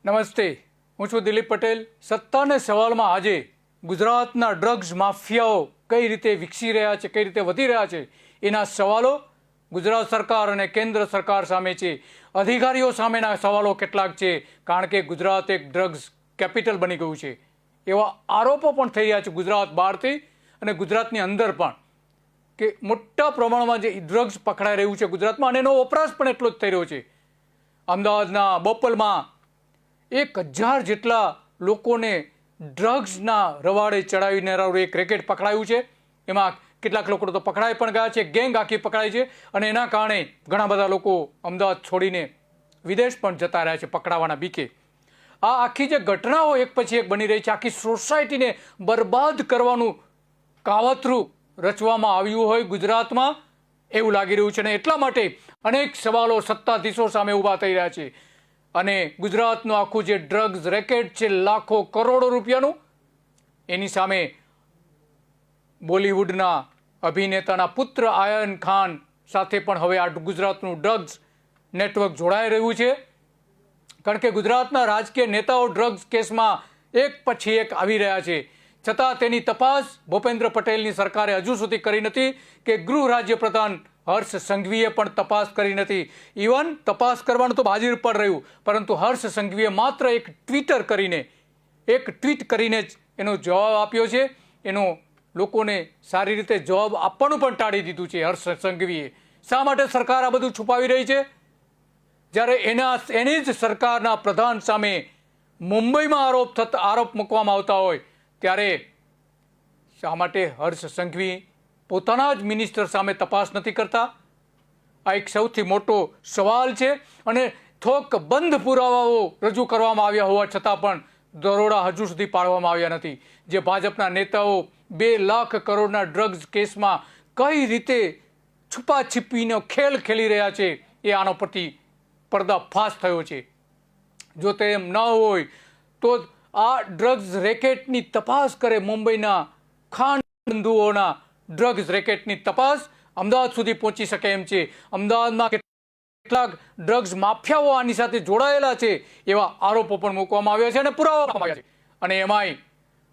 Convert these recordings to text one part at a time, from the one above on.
નમસ્તે, હું છું દિલીપ પટેલ. સત્તાને સવાલમાં આજે ગુજરાતના ડ્રગ્સ માફિયાઓ કઈ રીતે વિકસી રહ્યા છે, કઈ રીતે વધી રહ્યા છે, એના સવાલો ગુજરાત સરકાર અને કેન્દ્ર સરકાર સામે છે. અધિકારીઓ સામેના સવાલો કેટલાક છે, કારણ કે ગુજરાત એક ડ્રગ્સ કેપિટલ બની ગયું છે એવા આરોપો પણ થઈ રહ્યા છે ગુજરાત બહારથી અને ગુજરાતની અંદર પણ, કે મોટા પ્રમાણમાં જે ડ્રગ્સ પકડાઈ રહ્યું છે ગુજરાતમાં અને એનો વપરાશ પણ એટલો જ થઈ રહ્યો છે. અમદાવાદના બોપલમાં 1000 જેટલા લોકોને ડ્રગ્સના રવાડે ચડાવીને એક રેકેટ પકડાયું છે. એમાં કેટલાક લોકો તો પકડાઈ પણ ગયા છે, ગેંગ આખી પકડાઈ છે અને એના કારણે ઘણા બધા લોકો અમદાવાદ છોડીને વિદેશ પણ જતા રહ્યા છે પકડાવાના બીકે. આ આખી જે ઘટનાઓ એક પછી એક બની રહી છે, આખી સોસાયટીને બરબાદ કરવાનું કાવતરું રચવામાં આવ્યું હોય ગુજરાતમાં એવું લાગી રહ્યું છે અને એટલા માટે અનેક સવાલો સત્તાધીશો સામે ઊભા થઈ રહ્યા છે. અને ગુજરાતનું આખું જે ડ્રગ્સ રેકેટ છે લાખો કરોડો રૂપિયાનું, એની સામે બોલિવૂડના અભિનેતાના પુત્ર આયન ખાન સાથે પણ હવે આ ગુજરાતનું ડ્રગ્સ નેટવર્ક જોડાઈ રહ્યું છે. કારણ કે ગુજરાતના રાજકીય નેતાઓ ડ્રગ્સ કેસમાં એક પછી એક આવી રહ્યા છે, છતાં તેની તપાસ ભૂપેન્દ્ર પટેલની સરકારે હજુ સુધી કરી નથી કે ગૃહ રાજ્ય પ્રધાન હર્ષ સંઘવીએ પણ તપાસ કરી નથી. ઇવન તપાસ કરવાનું તો બાજી પર રહ્યું, પરંતુ હર્ષ સંઘવીએ માત્ર એક ટ્વીટ કરીને જ એનો જવાબ આપ્યો છે. એનો લોકોને સારી રીતે જવાબ આપવાનું પણ ટાળી દીધું છે હર્ષ સંઘવીએ. શા માટે સરકાર આ બધું છુપાવી રહી છે? જ્યારે એની જ સરકારના પ્રધાન સામે મુંબઈમાં આરોપ મૂકવામાં આવતા હોય ત્યારે શા માટે હર્ષ સંઘવી પોતાના જ મિનિસ્ટર સામે તપાસ નથી કરતા? આ એક સૌથી મોટો સવાલ છે. અને થોક બંધ પુરાવાઓ રજૂ કરવામાં આવ્યા હોવા છતાં પણ દરોડા હજુ સુધી પાડવામાં આવ્યા નથી. જે ભાજપના નેતાઓ 2 લાખ કરોડના ડ્રગ્સ કેસમાં કઈ રીતે છુપાછીપીનો ખેલ ખેલી રહ્યા છે એ આનો પરથી પર્દાફાશ થયો છે. જો તેમ ન હોય તો આ ડ્રગ્સ રેકેટની તપાસ કરે, મુંબઈના ખાણ બંધુઓના ડ્રગ્સ રેકેટની તપાસ અમદાવાદ સુધી પહોંચી શકે એમ છે. અમદાવાદમાં કેટલાક ડ્રગ્સ માફિયાઓ આની સાથે જોડાયેલા છે એવા આરોપો પણ મૂકવામાં આવ્યા છે અને પુરાવા આપવામાં આવ્યા છે. અને એમાંય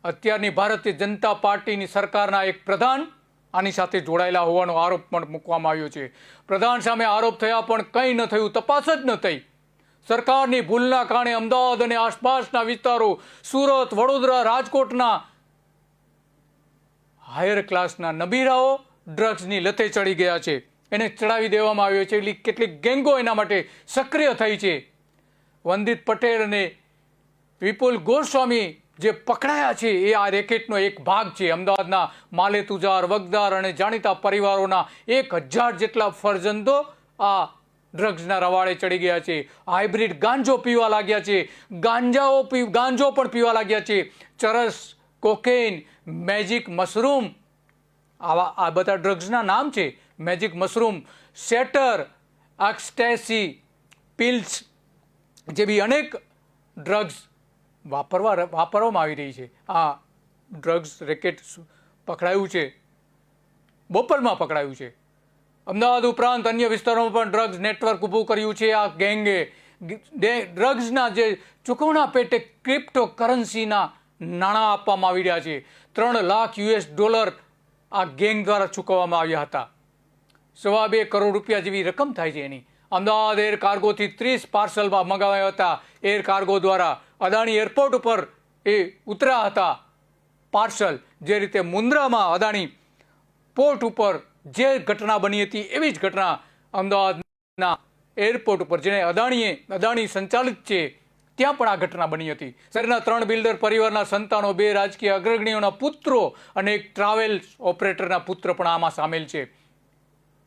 અત્યારની ભારતીય જનતા પાર્ટીની સરકારના એક પ્રધાન આની સાથે જોડાયેલા હોવાનો આરોપ પણ મૂકવામાં આવ્યો છે. પ્રધાન સામે આરોપ થયા પણ કંઈ ન થયું, તપાસ જ ન થઈ. સરકારની ભૂલના કારણે અમદાવાદ અને આસપાસના વિસ્તારો, સુરત, વડોદરા, રાજકોટના હાયર ક્લાસના નબીરાઓ ડ્રગ્સની લતે ચડી ગયા છે. એને ચડાવી દેવામાં આવ્યો છે. કેટલીક ગેંગો એના માટે સક્રિય થઈ છે. વંદિત પટેલ અને વિપુલ ગોસ્વામી જે પકડાયા છે એ આ રેકેટનો એક ભાગ છે. અમદાવાદના માલેતુજાર, વગદાર અને જાણીતા પરિવારોના 1000 જેટલા ફરજંદો આ ડ્રગ્સના રવાડે ચડી ગયા છે. હાઇબ્રિડ ગાંજો પીવા લાગ્યા છે, ગાંજો પણ પીવા લાગ્યા છે. ચરસ, કોકેન, મેજિક મશરૂમ, આ બધા ડ્રગ્સના નામ છે. મેજિક મશરૂમ, સેટર, એક્સ્ટેસી, પિલ્સ જેવી અનેક ડ્રગ્સ વાપરવામાં આવી રહી છે. આ ડ્રગ્સ રેકેટ પકડાયું છે, બોપલમાં પકડાયું છે. અમદાવાદ ઉપરાંત અન્ય વિસ્તારોમાં પણ ડ્રગ્સ નેટવર્ક ઊભું કર્યું છે. આ ગેંગે ડ્રગ્સના જે ચૂકવણા પેટે ક્રિપ્ટો કરન્સીના નાણાં આપવામાં આવી રહ્યા છે. $3 લાખ આ ગેંગ દ્વારા ચૂકવવામાં આવ્યા હતા. 2.25 કરોડ રૂપિયા જેવી રકમ થાય છે એની. અમદાવાદ એર કાર્ગોથી 30 પાર્સલમાં મંગાવ્યા હતા. એર કાર્ગો દ્વારા અદાણી એરપોર્ટ ઉપર એ ઉતર્યા હતા પાર્સલ. જે રીતે મુન્દ્રામાં અદાણી પોર્ટ ઉપર જે ઘટના બની હતી એવી જ ઘટના અમદાવાદના એરપોર્ટ ઉપર, જેને અદાણી સંચાલિત છે, ત્યાં પણ આ ઘટના બની હતી. શહેરના 3 બિલ્ડર પરિવારના સંતાનો, 2 રાજકીય અગ્રણીઓના પુત્રો અને એક ટ્રાવેલ ઓપરેટરના પુત્ર પણ આમાં સામેલ છે.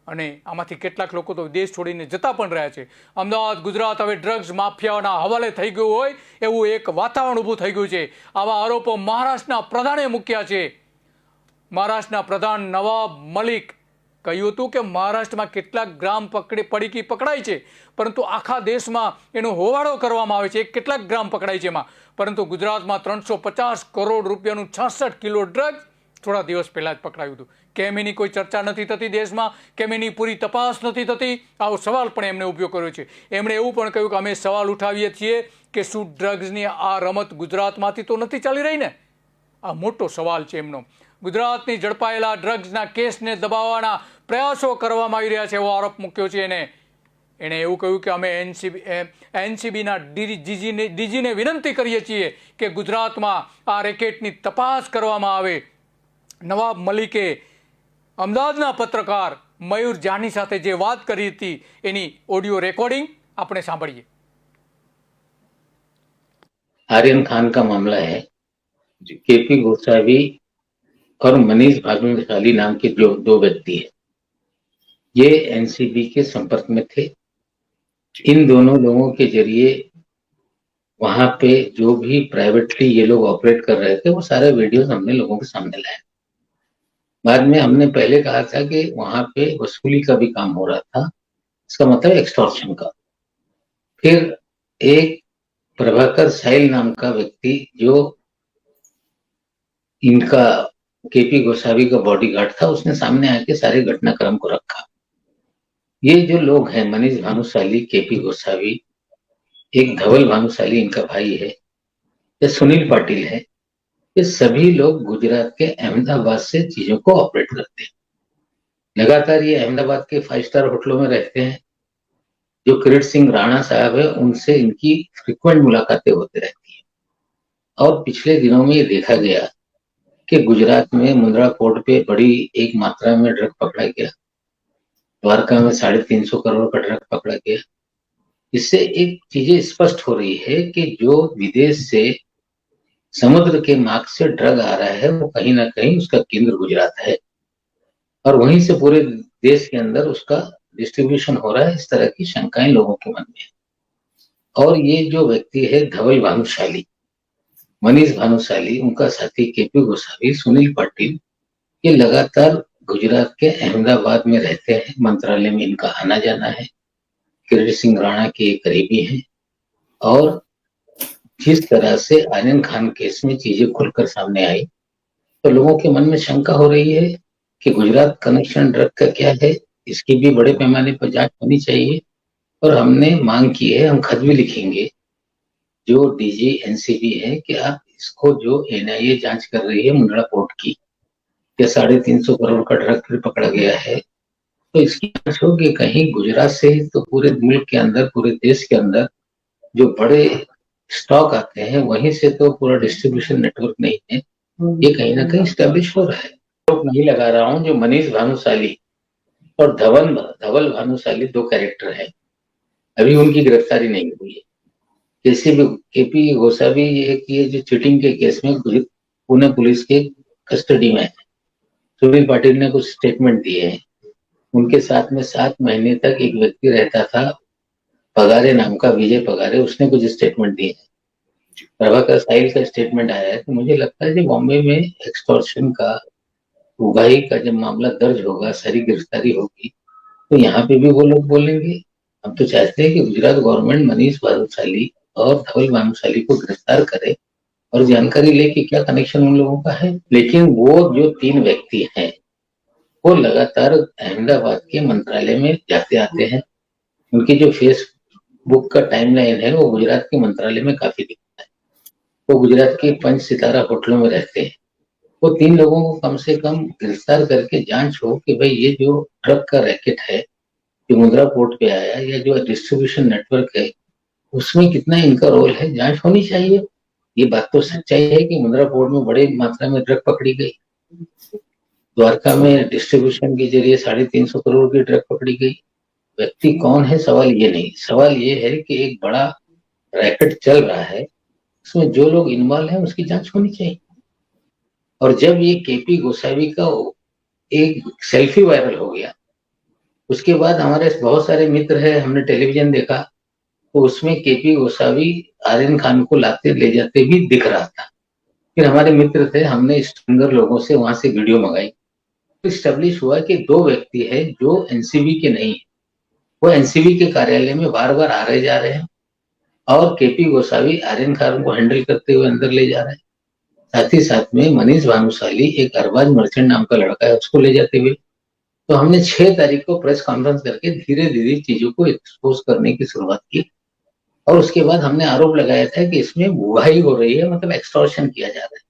અને આમાંથી કેટલાક લોકો તો દેશ છોડીને જતા પણ રહ્યા છે. અમદાવાદ, ગુજરાત હવે ડ્રગ્સ માફિયાઓના હવાલે થઈ ગયું હોય એવું એક વાતાવરણ ઊભું થઈ ગયું છે. આવા આરોપો મહારાષ્ટ્રના પ્રધાને મૂક્યા છે. મહારાષ્ટ્રના પ્રધાન નવાબ મલિક કહ્યું હતું કે મહારાષ્ટ્રમાં કેટલાક ગ્રામ પડીકી પકડાય છે, પરંતુ આખા દેશમાં એનો હોવાળો કરવામાં આવે છે. કેટલાક ગ્રામ પકડાય છે એમાં, પરંતુ ગુજરાતમાં 350 કરોડ રૂપિયાનું 66 કિલો ડ્રગ્સ થોડા દિવસ પહેલા જ પકડાયું હતું. કેમ એની કોઈ ચર્ચા નથી થતી દેશમાં, કેમ એની પૂરી તપાસ નથી થતી, આવો સવાલ પણ એમણે ઊભો કર્યો છે. એમણે એવું પણ કહ્યું કે અમે સવાલ ઉઠાવીએ છીએ કે શું ડ્રગ્સની આ રમત ગુજરાતમાંથી તો નથી ચાલી રહી ને? આ મોટો સવાલ છે એમનો. ગુજરાતની ઝડપાયેલા ડ્રગ્સના કેસને દબાવવાના પ્રયાસો કરવામાં આવી રહ્યા છે એવો આરોપ મૂક્યો છે એણે એવું કહ્યું કે અમે એનસીબીના ડીજીને વિનંતી કરીએ છીએ કે ગુજરાતમાં આ રેકેટની તપાસ કરવામાં આવે. નવાબ મલિકે અમદાવાદના પત્રકાર મયુર જાની સાથે જે વાત કરી હતી એની ઓડિયો રેકોર્ડિંગ આપણે સાંભળીએ. आर्यन खान का मामला है. केपी गोसावी और मनीष भानुशाली नाम के जो दो व्यक्ति हैं, ये एनसीबी के संपर्क में थे. इन दोनों लोगों के जरिए वहां पे जो भी प्राइवेटली ये लोग ऑपरेट कर रहे थे वो सारे वीडियोस हमने लोगों के सामने लाए. बाद में हमने पहले कहा था कि वहां पे वसूली का भी काम हो रहा था, इसका मतलब एक्सटॉर्शन का. फिर एक प्रभाकर साहिल नाम का व्यक्ति जो इनका केपी गोसावी का बॉडीगार्ड था, उसने सामने आके सारे घटनाक्रम को रखा. ये जो लोग हैं, मनीष भानुशाली, केपी गोसावी, एक धवल भानुशाली इनका भाई है, या सुनील पाटिल है, ये सभी लोग गुजरात के अहमदाबाद से चीजों को ऑपरेट करते हैं. लगातार ये अहमदाबाद के 5 स्टार होटलों में रहते हैं. जो किरीट सिंह राणा साहब है, उनसे इनकी फ्रिक्वेंट मुलाकातें होती रहती हैं. और पिछले दिनों में ये देखा गया कि गुजरात में मुंद्रा पोर्ट पे बड़ी एक मात्रा में ड्रग पकड़ा गया. द्वारका में 350 करोड़ का ड्रग पकड़ा गया. इससे एक चीजें स्पष्ट हो रही है कि जो विदेश से समुद्र के मार्ग से ड्रग आ रहा है वो कहीं ना कहीं उसका केंद्र गुजरात है, और वहीं से पूरे देश के अंदर उसका डिस्ट्रीब्यूशन हो रहा है. इस तरह की शंकाएं लोगों के मन में है. और ये जो व्यक्ति है धवल भानुशाली, मनीष भानुशाली, उनका साथी केपी गोसावी, सुनील पाटिल, ये लगातार गुजरात के अहमदाबाद में रहते हैं. मंत्रालय में इनका आना जाना है. किरीट सिंह राणा के करीबी हैं. और जिस तरह से आर्यन खान केस में चीजें खुलकर सामने आई तो लोगों के मन में शंका हो रही है कि गुजरात कनेक्शन ड्रग का क्या है, इसकी भी बड़े पैमाने पर जांच होनी चाहिए. और हमने मांग की है, हम खत भी लिखेंगे जो डीजी एनसीबी है कि आप इसको जो एनआईए जांच कर रही है मुंद्रा पोर्ट की, या 350 करोड़ का ड्रग फिर पकड़ा गया है, तो इसकी जांच होगी. कहीं गुजरात से ही तो पूरे मुल्क के अंदर, पूरे देश के अंदर जो बड़े स्टॉक आते हैं वहीं से तो पूरा डिस्ट्रीब्यूशन नेटवर्क नहीं है. ये कहीं ना कहीं स्टैब्लिश हो रहा है. रोक नहीं लगा रहा हूँ. जो मनीष भानुशाली और धवल भानुशाली दो कैरेक्टर हैं, अभी उनकी गिरफ्तारी नहीं हुई है. केपी गोसावी ये जो चीटिंग के केस में पुणे पुलिस के कस्टडी में है. सुनील पाटिल ने कुछ स्टेटमेंट दिए हैं. उनके साथ में 7 महीने तक एक व्यक्ति रहता था, पगारे नाम का, विजय पगारे, उसने कुछ स्टेटमेंट दिए हैं. प्रभाकर साहिल का स्टेटमेंट आया है. तो मुझे लगता है कि बॉम्बे में एक्सटॉर्शन का, उगाही का जब मामला दर्ज होगा, सारी गिरफ्तारी होगी, तो यहाँ पे भी वो लोग बोलेंगे. हम तो चाहते हैं कि गुजरात गवर्नमेंट मनीष भानुशाली और धवल भानुशाली को गिरफ्तार करे और जानकारी ले कि क्या कनेक्शन उन लोगों का है. लेकिन वो जो 3 व्यक्ति हैं वो लगातार अहमदाबाद के मंत्रालय में जाते आते हैं. उनकी जो फेसबुक का टाइमलाइन है वो गुजरात के मंत्रालय में काफी दिखता है. वो गुजरात के 5 सितारा होटलों में रहते हैं. वो 3 लोगों को कम से कम गिरफ्तार करके जांच हो कि भाई ये जो ड्रग का रैकेट है जो मुंद्रा पोर्ट पे आया, या जो डिस्ट्रीब्यूशन नेटवर्क है उसमें कितना इनका रोल है, जांच होनी चाहिए. ये बात तो सच्चाई है कि मुंद्रा पोर्ट में बड़ी मात्रा में ड्रग पकड़ी गई. द्वारका में डिस्ट्रीब्यूशन के जरिए 350 करोड़ की ड्रग पकड़ी गई. व्यक्ति कौन है, सवाल ये नहीं. सवाल ये है कि एक बड़ा रैकेट चल रहा है, उसमें जो लोग इन्वॉल्व हैं उसकी जांच होनी चाहिए. और जब ये केपी गोसावी का एक सेल्फी वायरल हो गया, उसके बाद हमारे बहुत सारे मित्र हैं, हमने टेलीविजन देखा तो उसमें केपी गोसावी आर्यन खान को लाते ले जाते भी दिख रहा था. फिर हमारे मित्र थे, हमने स्ट्रिंगर लोगों से वहां से वीडियो मंगाई. तो स्टेब्लिश हुआ कि 2 व्यक्ति है जो एनसीबी के नहीं है, वो एनसीबी के कार्यालय में बार बार आ रहे जा रहे हैं, और केपी गोसावी आर्यन खान को हैंडल करते हुए अंदर ले जा रहे हैं. साथ ही साथ में मनीष भानुशाली एक अरबाज मर्चेंट नाम का लड़का है, उसको ले जाते हुए। तो हमने 6 तारीख को प्रेस कॉन्फ्रेंस करके धीरे धीरे चीजों को एक्सपोज करने की शुरुआत की, और उसके बाद हमने आरोप लगाया था कि इसमें बुराई हो रही है, मतलब एक्सटॉर्शन किया जा रहा है।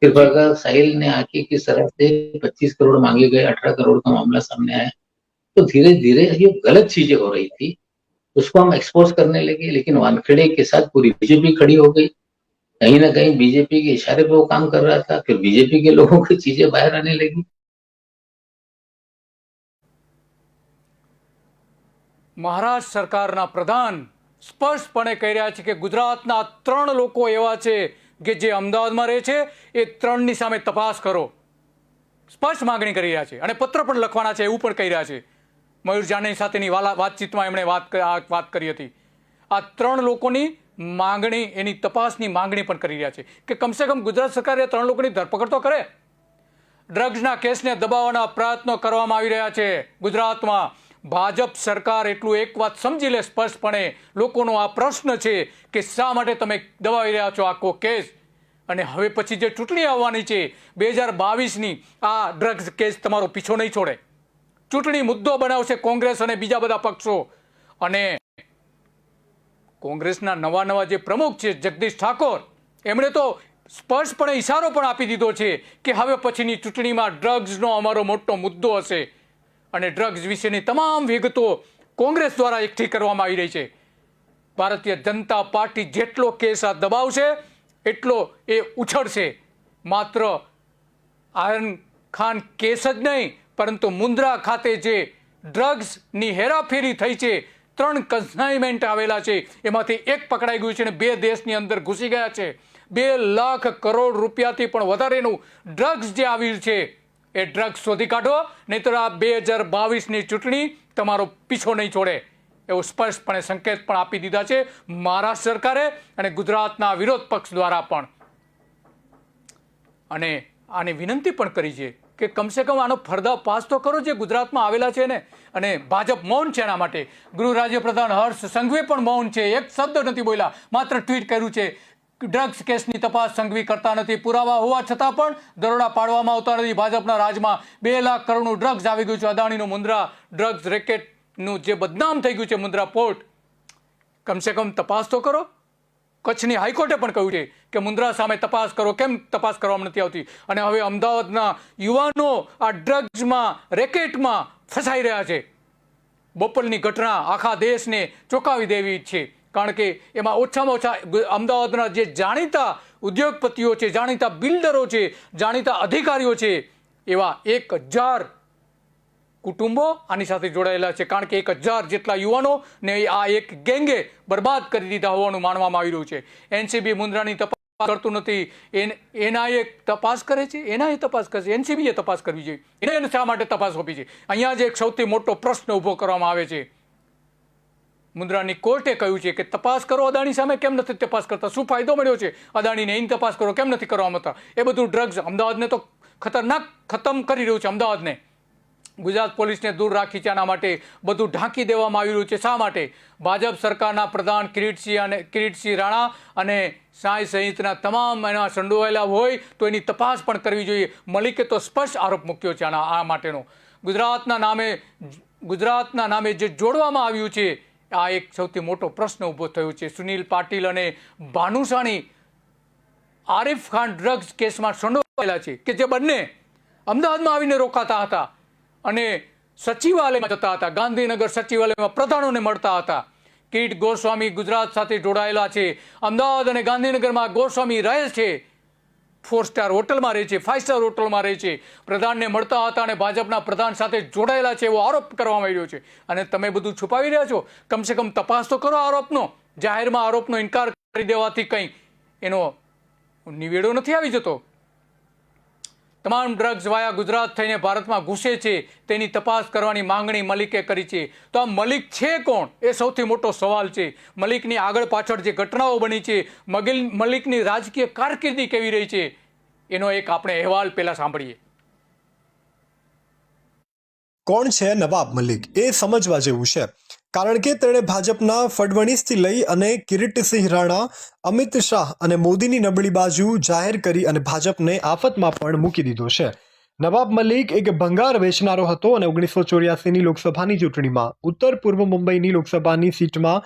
फिर प्रज्ञा साहिल ने आके किस तरह से 25 करोड़ मांगे गए, 18 करोड़ का मामला सामने आया। तो धीरे धीरे ये गलत चीजें हो रही थी, उसको हम एक्सपोज करने लगे, लेकिन वानखेड़े के साथ पूरी बीजेपी खड़ी हो गई। कहीं ना कहीं बीजेपी के इशारे पे वो काम कर रहा था, फिर बीजेपी के लोगों की चीजें बाहर आने लगी। મહારાષ્ટ્ર સરકારના પ્રધાન સ્પષ્ટપણે કહી રહ્યા છે કે ગુજરાતના 3 લોકો એવા છે કે જે અમદાવાદમાં રહે છે, એ 3ની સામે તપાસ કરો, સ્પષ્ટ માગણી કરી રહ્યા છે અને પત્ર પણ લખવાના છે એવું પણ કહી રહ્યા છે. મયુર જાની સાથેની વાતચીતમાં એમણે વાત કરી હતી. આ 3 લોકોની માંગણી, એની તપાસની માંગણી પણ કરી રહ્યા છે કે કમસે કમ ગુજરાત સરકારે 3 લોકોની ધરપકડ તો કરે. ડ્રગ્સના કેસને દબાવવાના પ્રયત્નો કરવામાં આવી રહ્યા છે ગુજરાતમાં. ભાજપ સરકાર એટલું એક વાત સમજી લે સ્પષ્ટપણે, લોકોનો આ પ્રશ્ન છે કે શા માટે તમે દબાવી રહ્યા છો આખો કેસ. અને હવે પછી જે ચૂંટણી આવવાની છે 2022ની, આ ડ્રગ્સ કેસ તમારો પીછો નહીં છોડે. ચૂંટણી મુદ્દો બનાવશે કોંગ્રેસ અને બીજા બધા પક્ષો. અને કોંગ્રેસના નવા જે પ્રમુખ છે જગદીશ ઠાકોર, એમણે તો સ્પષ્ટપણે ઇશારો પણ આપી દીધો છે કે હવે પછીની ચૂંટણીમાં ડ્રગ્સનો અમારો મોટો મુદ્દો હશે અને ડ્રગ્સ વિશેની તમામ વિગતો કોંગ્રેસ દ્વારા એકઠી કરવામાં આવી રહી છે. ભારતીય જનતા પાર્ટી જેટલો કેસ આ દબાવશે એટલો એ ઉછળશે. માત્ર આયરન ખાન કેસ જ નહીં, પરંતુ મુન્દ્રા ખાતે જે ડ્રગ્સની હેરાફેરી થઈ છે, 3 કન્સાઇનમેન્ટ આવેલા છે, એમાંથી 1 પકડાઈ ગયું છે અને 2 દેશની અંદર ઘૂસી ગયા છે. 2 લાખ કરોડ રૂપિયાથી પણ વધારેનું ડ્રગ્સ જે આવ્યું છે, એ ડ્રગ્સ શોધી કાઢો, નહીંતર આ 2022ની ચૂંટણી તમારો પીછો નહીં છોડે. એવો સ્પષ્ટપણે સંકેત પણ આપી દીધા છે મહારાષ્ટ્ર સરકારે અને ગુજરાતના વિરોધ પક્ષ દ્વારા પણ. અને આની વિનંતી પણ કરી છે કે કમસે કમ આનો પર્દાફાશ તો કરો જે ગુજરાતમાં આવેલા છે ને. અને ભાજપ મૌન છે એના માટે. ગૃહ રાજ્યપ્રધાન હર્ષ સંઘવી પણ મૌન છે, એક શબ્દ નથી બોલ્યા, માત્ર ટ્વીટ કર્યું છે ડ્રગ્સ કેસની તપાસ સંઘવી કરતા નથી. પુરાવા હોવા છતાં પણ દરોડા પાડવામાં આવતા નથી. ભાજપના રાજમાં 2 લાખ કરોડનું ડ્રગ્સ આવી ગયું છે. અદાણીનું મુન્દ્રા ડ્રગ્સ રેકેટનું જે બદનામ થઈ ગયું છે મુન્દ્રા પોર્ટ, કમસે કમ તપાસ તો કરો. કચ્છની હાઈકોર્ટે પણ કહ્યું છે કે મુન્દ્રા સામે તપાસ કરો, કેમ તપાસ કરવામાં નથી આવતી? અને હવે અમદાવાદના યુવાનો આ ડ્રગ્સમાં રેકેટમાં ફસાઈ રહ્યા છે. બોપલની ઘટના આખા દેશને ચોંકાવી દેવી છે, કારણ કે એમાં ઓછામાં ઓછા અમદાવાદના જે જાણીતા ઉદ્યોગપતિઓ છે, જાણીતા બિલ્ડરો છે, જાણીતા અધિકારીઓ છે, એવા 1000 કુટુંબો આની સાથે જોડાયેલા છે. કારણ કે 1000 જેટલા યુવાનોને આ એક ગેંગે બરબાદ કરી દીધા હોવાનું માનવામાં આવી રહ્યું છે. એનસીબી મુન્દ્રાની તપાસ કરતું નથી, એનઆઈએ તપાસ કરે છે, એનઆઈએ તપાસ કરે છે, એનસીબીએ તપાસ કરવી જોઈએ. એને શા માટે તપાસ સોંપી છે? અહીંયા જ એક સૌથી મોટો પ્રશ્ન ઊભો કરવામાં આવે છે. મુન્દ્રાની કોર્ટે કહ્યું છે કે તપાસ કરો, અદાણી સામે કેમ નથી તપાસ કરતા? શું ફાયદો મળ્યો છે અદાણીને? એની તપાસ કરો, કેમ નથી કરવામાં આવતા? એ બધું ડ્રગ્સ અમદાવાદને તો ખતરનાક ખતમ કરી રહ્યું છે. અમદાવાદને ગુજરાત પોલીસને દૂર રાખી છે, આના માટે બધું ઢાંકી દેવામાં આવી રહ્યું છે. શા માટે? ભાજપ સરકારના પ્રધાન કિરીટસિંહ રાણા અને સાંઈ સહિતના તમામ એના સંડોવાયેલા હોય તો એની તપાસ પણ કરવી જોઈએ. મલિકે તો સ્પષ્ટ આરોપ મૂક્યો છે આ માટેનો. ગુજરાતના નામે જે જોડવામાં આવ્યું છે, આ એક સૌથી મોટો પ્રશ્ન ઊભો થયો છે. સુનિલ પાટીલ અને ભાનુશાળી આરિફ ખાન ડ્રગ્સ કેસમાં સંડોવાયેલા છે, કે જે બંને અમદાવાદમાં આવીને રોકાતા હતા અને સચિવાલયમાં જતા હતા, ગાંધીનગર સચિવાલયમાં પ્રધાનોને મળતા હતા. કિરીટ ગોસ્વામી ગુજરાત સાથે જોડાયેલા છે. અમદાવાદ અને ગાંધીનગરમાં ગોસ્વામી રહે છે, 4 સ્ટાર હોટલમાં રહે છે, 5 સ્ટાર હોટલમાં રહે છે. પ્રધાનને મળતા હતા અને ભાજપના પ્રધાન સાથે જોડાયેલા છે એવો આરોપ કરવામાં આવ્યો છે. અને તમે બધું છુપાવી રહ્યા છો. કમસે કમ તપાસ તો કરો આરોપનો. જાહેરમાં આરોપનો ઇનકાર કરી દેવાથી કંઈ એનો નિવેડો નથી આવી જતો. તમામ ડ્રગ્સ વાયા ગુજરાત થઈને ભારતમાં ઘૂસે છે, તેની તપાસ કરવાની માંગણી મલિકે કરી છે. તો આ મલિક છે કોણ? એ સૌથી મોટો સવાલ છે. મલિકની આગળ પાછળ જે ઘટનાઓ બની છે, મલિકની રાજકીય કારકિર્દી કેવી રહી છે, એનો એક આપણે અહેવાલ પહેલા સાંભળીએ. કોણ છે નવાબ મલિક? એ સમજવા જેવું છે. કારણ કે તેણે ભાજપના ફડણવીસથી લઈ અને કિરીટસિંહ રાણા, અમિત શાહ અને મોદીની નબળી બાજુ જાહેર કરી અને ભાજપને આફતમાં પણ મૂકી દીધો છે. નવાબ મલિક એક ભંગાર વેચનારો હતો અને 1984ની લોકસભાની ચૂંટણીમાં ઉત્તર પૂર્વ મુંબઈની લોકસભાની સીટમાં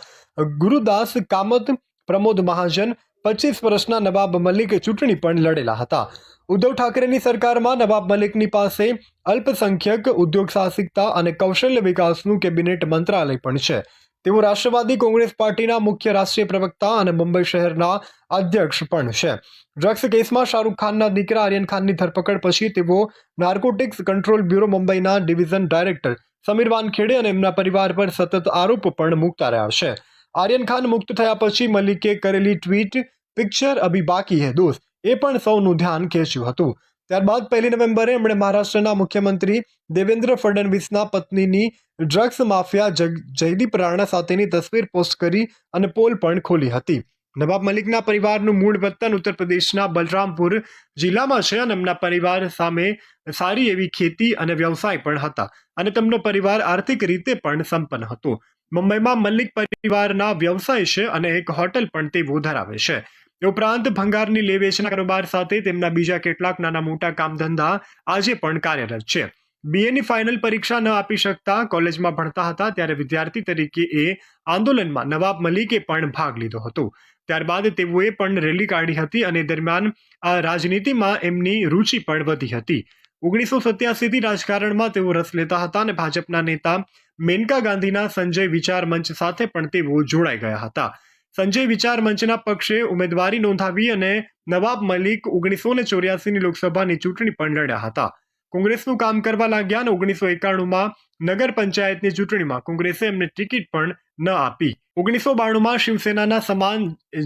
ગુરુદાસ કામત, પ્રમોદ મહાજન, 25 વર્ષના નવાબ મલિક ચૂંટણી પણ લડેલા હતા. ઉદ્ધવ ઠાકરેની સરકારમાં નવાબ મલિકની પાસે અલ્પસંખ્યક, ઉદ્યોગ સાહસિકતા અને કૌશલ્ય વિકાસનું કેબિનેટ મંત્રાલય પણ છે. તેઓ રાષ્ટ્રવાદી કોંગ્રેસ પાર્ટીના મુખ્ય રાષ્ટ્રીય પ્રવક્તા અને મુંબઈ શહેરના અધ્યક્ષ પણ છે. ડ્રગ્સ કેસમાં શાહરૂખ ખાનના દીકરા આર્યન ખાનની ધરપકડ પછી તેઓ નાર્કોટિક્સ કંટ્રોલ બ્યુરો મુંબઈના ડિવિઝન ડાયરેક્ટર સમીર વાનખેડે અને એમના પરિવાર પર સતત આરોપ પણ મૂકતા રહ્યા છે. આર્યન ખાન મુક્ત થયા પછી મલિકે કરેલી ટ્વીટ "પિક્ચર અભી બાકી હૈ દોસ્ત" એ પણ સૌનું ધ્યાન ખેંચ્યું હતું. ત્યારબાદ 1 નવેમ્બરે એમણે મહારાષ્ટ્રના મુખ્યમંત્રી દેવેન્દ્ર ફડણવીસના પત્નીની ડ્રગ્સ માફિયા જયદીપ રાણા સાથેની તસવીર પોસ્ટ કરી અને પોલ પણ ખોલી હતી. નવાબ મલિકના પરિવારનું મૂળ વતન ઉત્તર પ્રદેશના બલરામપુર જિલ્લામાં છે અને એમના પરિવાર સામે સારી એવી ખેતી અને વ્યવસાય પણ હતા અને તેમનો પરિવાર આર્થિક રીતે પણ સંપન્ન હતો. મુંબઈમાં મલિક પરિવારના વ્યવસાય છે અને એક હોટલ પણ તેઓ ધરાવે છે. એ ઉપરાંત ભંગારની લે વેચના કારોબાર સાથે તેમના બીજા કેટલાક નાના મોટા કામ ધંધા આજે પણ કાર્યરત છે. BAની ફાઇનલ પરીક્ષા ન આપી શકતા કોલેજમાં ભણતા હતા ત્યારે વિદ્યાર્થી તરીકે એ આંદોલનમાં નવાબ મલિકે પણ ભાગ લીધો હતો. ત્યારબાદ તેઓએ પણ રેલી કાઢી હતી અને દરમિયાન આ રાજનીતિમાં એમની રુચિ પણ વધી હતી. 1987થી રાજકારણમાં તેઓ રસ લેતા હતા અને ભાજપના નેતા મેનકા ગાંધીના સંજય વિચાર મંચ સાથે પણ તેઓ જોડાઈ ગયા હતા. સંજય વિચાર મંચના પક્ષે ઉમેદવારી નોંધાવી અને નવાબ મલિક 1984ની લોકસભાની ચૂંટણી પણ લડ્યા હતા. કોંગ્રેસનું કામ કરવા લાગ્યા અને 1991માં નગર પંચાયતની ચૂંટણીમાં કોંગ્રેસે એમને ટિકિટ પણ ન આપી. 1992માં શિવસેનાના સમાન